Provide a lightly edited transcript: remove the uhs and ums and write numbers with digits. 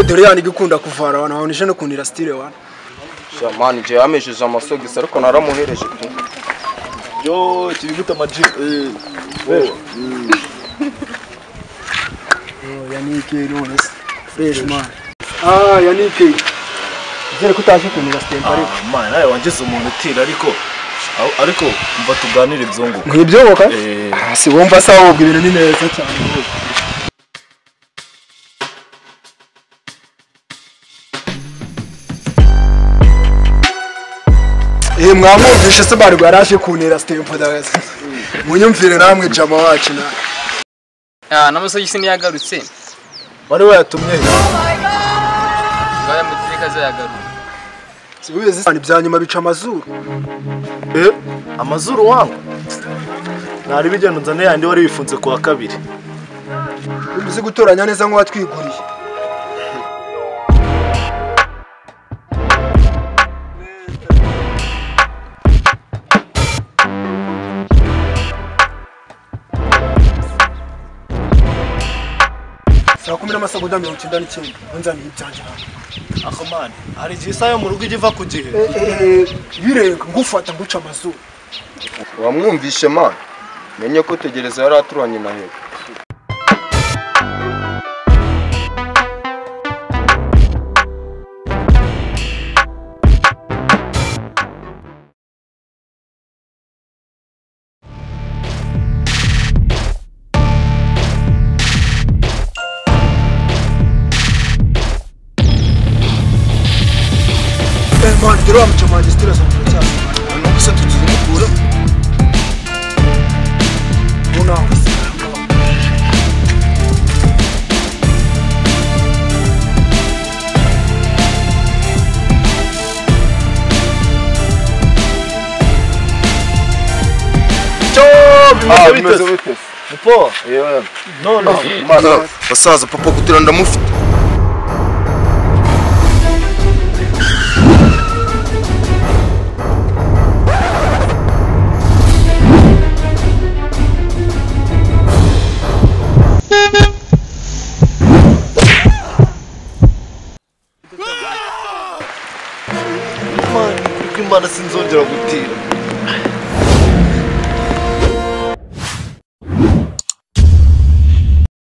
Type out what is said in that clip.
dore yani gikunda kuvara wana wanishe no kundira style wana. Shamani je amesheje amasogisi ariko naramuhereje pe. Yo kibiguta maji. Yanike none fresh man. Yanike. Zere kutaje kundira style ariko. Man nawe wangize umuntu utira ariko mva tuganire ibyongo. Nkibyoboka? Si wumva sawa ubwo ibintu ni neza cyane. Mwamwumvishe se bari gwaraje kuntera stempo dagaze. Munyumvire namwe jama wacu na. Namusogisi ni yagarutse. Wari wayatumye. Ngaya mutirika za yagaruka. Sibuye zisani byanyuma bica amazuru. Amazuru wangu. Nari bijyano nzane yandi wari wifunze kuwa kabiri. Uzi gutoranya neza nko watwiguriye. Sakumira amasegonda 99 onzani ibyanje. Akomani, hari gisa yo mu rugo igiva ku gihe. Birenga ngufata nguca amazuru. Wamwumvishe man. Menye ko tegereza yari aturanye na hego. Man, dero amcha magistera sanza. Non bisa tutti di pure. Una. Ciao, bimeze bite? Upo? No. Mana, basaza papa kutira ndamufite. Imana sinzongera gutira.